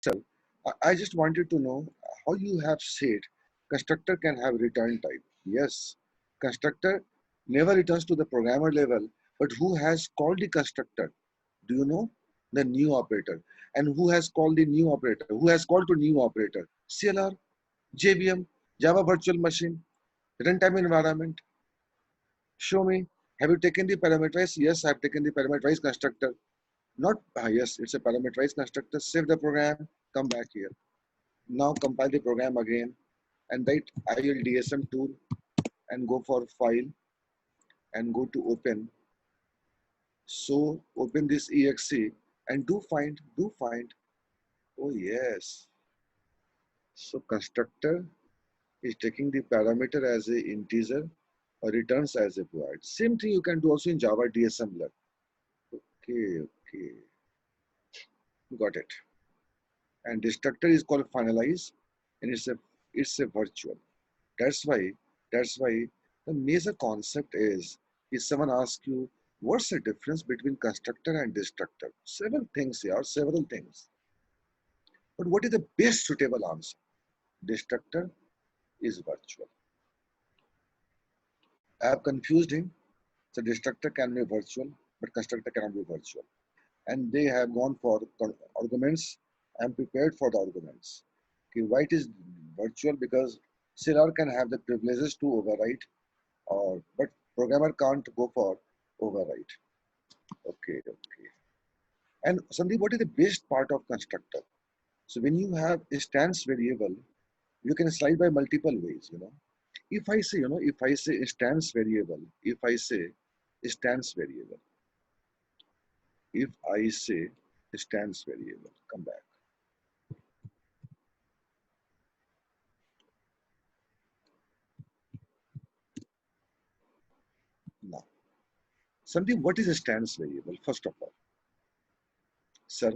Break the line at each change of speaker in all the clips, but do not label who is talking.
So I just wanted to know how you have said constructor can have return type. Yes, constructor never returns to the programmer level, but who has called the constructor? Do you know? The new operator. And who has called the new operator? Who has called to new operator? CLR, JVM, Java Virtual Machine, runtime environment. Show me. Have you taken the parameterized? Yes, I've taken the parameterized constructor. Not, yes, it's a parameterized constructor. Save the program, come back here. Now compile the program again and write ILDSM tool and go for file and go to open. So open this exe and do find. Oh yes. So constructor is taking the parameter as a integer or returns as a void. Same thing you can do also in Java DSMler. Okay, okay, got it. And destructor is called finalize, and it's a virtual. That's why the major concept is if someone asks you what's the difference between constructor and destructor, several things here, several things. But what is the best suitable answer? Destructor is virtual. I have confused him. So destructor can be virtual, but constructor cannot be virtual. And they have gone for arguments. I am prepared for the arguments. Okay, why it is virtual? Because CLR can have the privileges to overwrite, or but programmer can't go for overwrite. Okay, okay. And Sandeep, what is the best part of constructor? So when you have a stance variable, you can slide by multiple ways. If I say, if I say a stance variable, if I say a stance variable, if I say a stance variable, come back. Now, Sandeep, what is a stance variable? First of all, sir,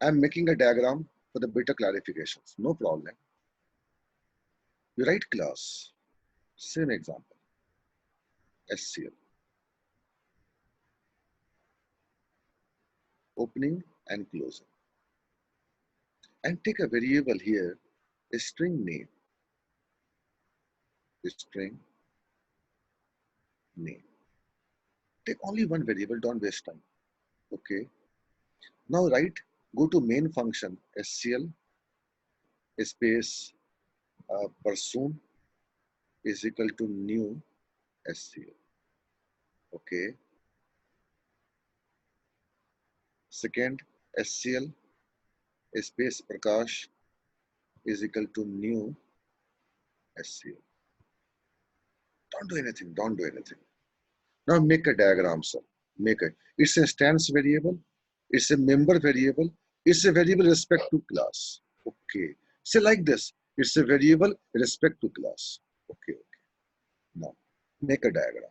I'm making a diagram for the better clarifications. No problem. You write class, same example, SCL, opening and closing. And take a variable here, a string name, a string name. Take only one variable, don't waste time. Okay. Now write, go to main function, SCL, space, person is equal to new SCL. Okay. Second, SCL, space Prakash is equal to new SCL. Don't do anything, don't do anything. Now make a diagram, sir. Make it. It's a stance variable. It's a member variable. It's a variable respect to class. Okay. Say like this. It's a variable respect to class. Okay. Okay. Now make a diagram.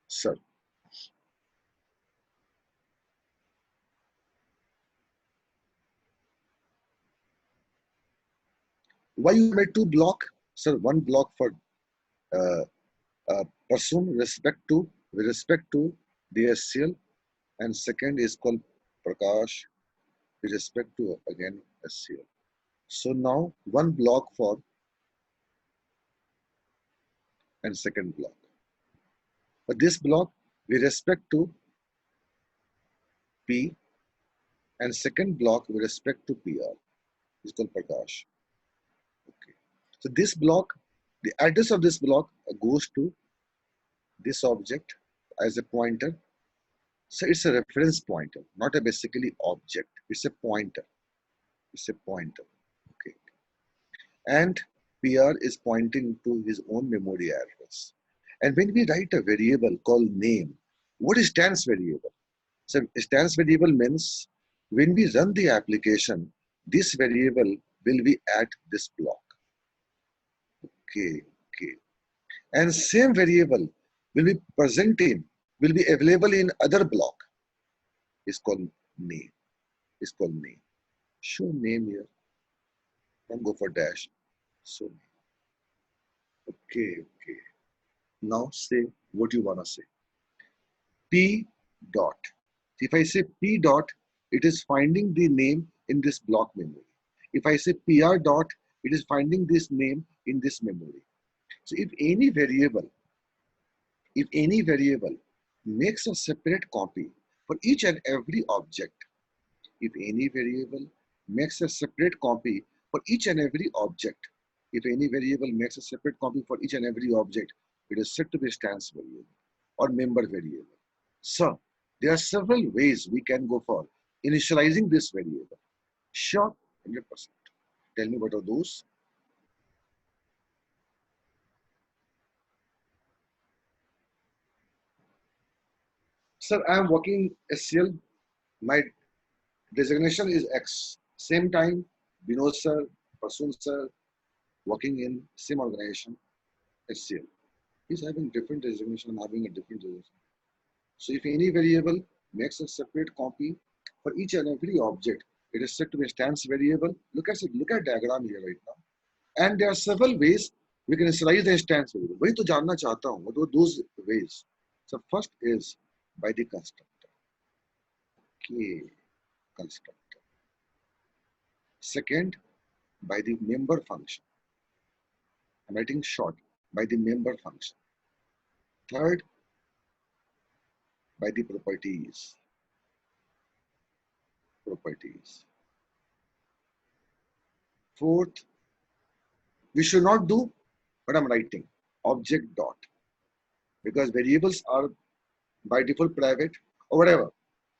Sir, why you made two block? Sir, one block for uh, person with respect to the SCL, and second is called Prakash with respect to again SCL. So now one block for and second block. But this block with respect to P and second block with respect to PR is called Prakash. Okay. So this block, the address of this block goes to this object as a pointer. So it's a reference pointer, not a basically object. It's a pointer. It's a pointer. Okay. And PR is pointing to his own memory address. And when we write a variable called name, what is stance variable? So stance variable means when we run the application, this variable will be at this block. Okay, okay. And same variable will be present in, will be available in other block. It's called name. It's called name. Show name here. Don't go for dash. So okay, okay. Now say what you want to say. P dot. If I say P dot, it is finding the name in this block memory. If I say PR dot, it is finding this name in this memory. So if any variable makes a separate copy for each and every object, if any variable makes a separate copy for each and every object, if any variable makes a separate copy for each and every object, it is said to be a stance variable or member variable. So there are several ways we can go for initializing this variable. Sure, 100%. Tell me what are those? Sir, I am working SCL. My designation is X. Same time, Vinod sir, Prasoon sir, working in same organization, SCL. He's having different designation, I'm having a different designation. So if any variable makes a separate copy for each and every object, it is said to be a stance variable. Look at diagram here right now. And there are several ways we can initialize the instance variable. वही तो जानना चाहता हूँ. What are those ways? So first is by the constructor. Okay, constructor. Second, by the member function. I'm writing short, by the member function. Third, by the properties. Properties. Fourth, we should not do what I'm writing, object dot, because variables are by default private or whatever.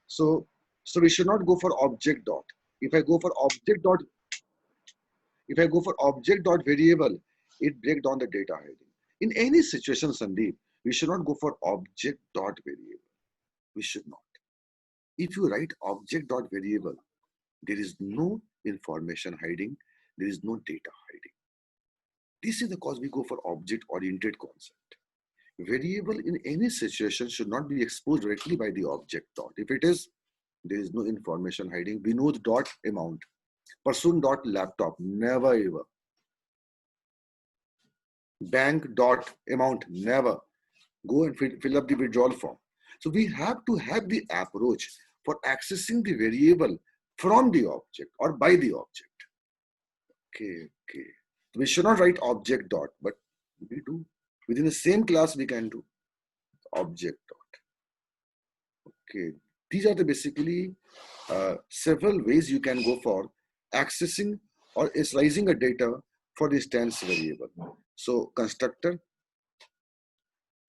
So we should not go for object dot. If I go for object dot, if I go for object dot variable, it breaks down the data hiding. In any situation, Sandeep, we should not go for object dot variable. We should not. If you write object dot variable, there is no information hiding, there is no data hiding. This is the cause we go for object oriented concept. Variable in any situation should not be exposed directly by the object dot. If it is, there is no information hiding. Vinod dot amount, person dot laptop, never ever. Bank dot amount, never. Go and fill up the withdrawal form. So we have to have the approach for accessing the variable from the object or by the object. Okay. We should not write object dot, but we do. Within the same class, we can do object dot. Okay. These are the basically several ways you can go for accessing or initializing a data for the stance variable. So constructor,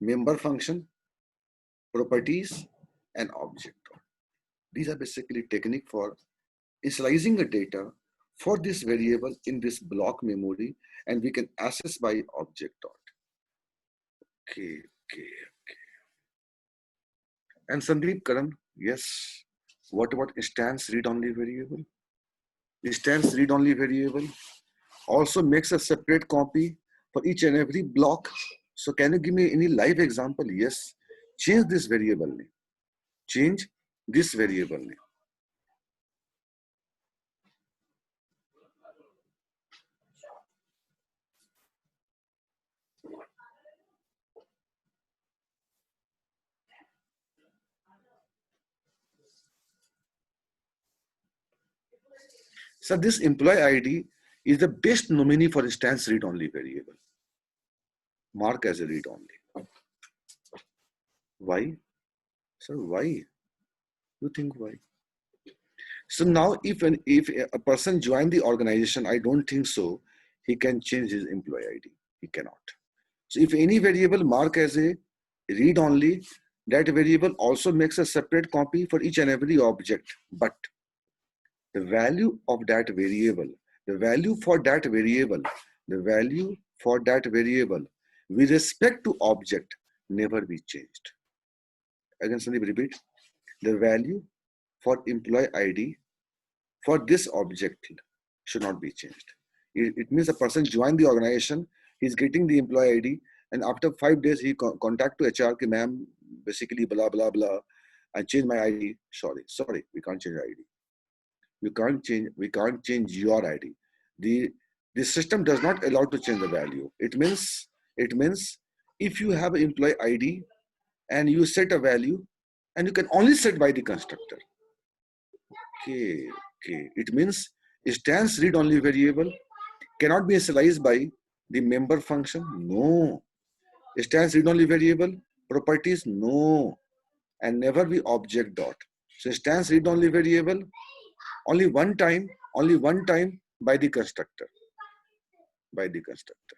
member function, properties, and object dot. These are basically technique for initializing a data for this variable in this block memory, and we can access by object dot. Okay. And Sandeep Karan, yes. What about instance read-only variable? Instance read-only variable also makes a separate copy for each and every block. So can you give me any live example? Yes. Change this variable name. Change this variable name. So this employee ID is the best nominee for instance read-only variable. Mark as a read-only. Why? Sir, why? You think why? So now if a person join the organization, I don't think so, he can change his employee ID. He cannot. So if any variable mark as a read-only, that variable also makes a separate copy for each and every object. But the value of that variable, the value for that variable with respect to object never be changed. Again, Sandeep, repeat. The value for employee ID for this object should not be changed. It means a person joined the organization, he's getting the employee ID, and after 5 days he contact to HR, ki, ma'am, basically blah blah blah, I changed my ID. Sorry, we can't change ID. We can't change your ID. The system does not allow to change the value. It means if you have an employee ID and you set a value and you can only set by the constructor. Okay, okay. It means instance read only variable cannot be initialized by the member function. No. Instance read only variable properties. No. And never be object dot. So instance read only variable only one time by the constructor. By the constructor.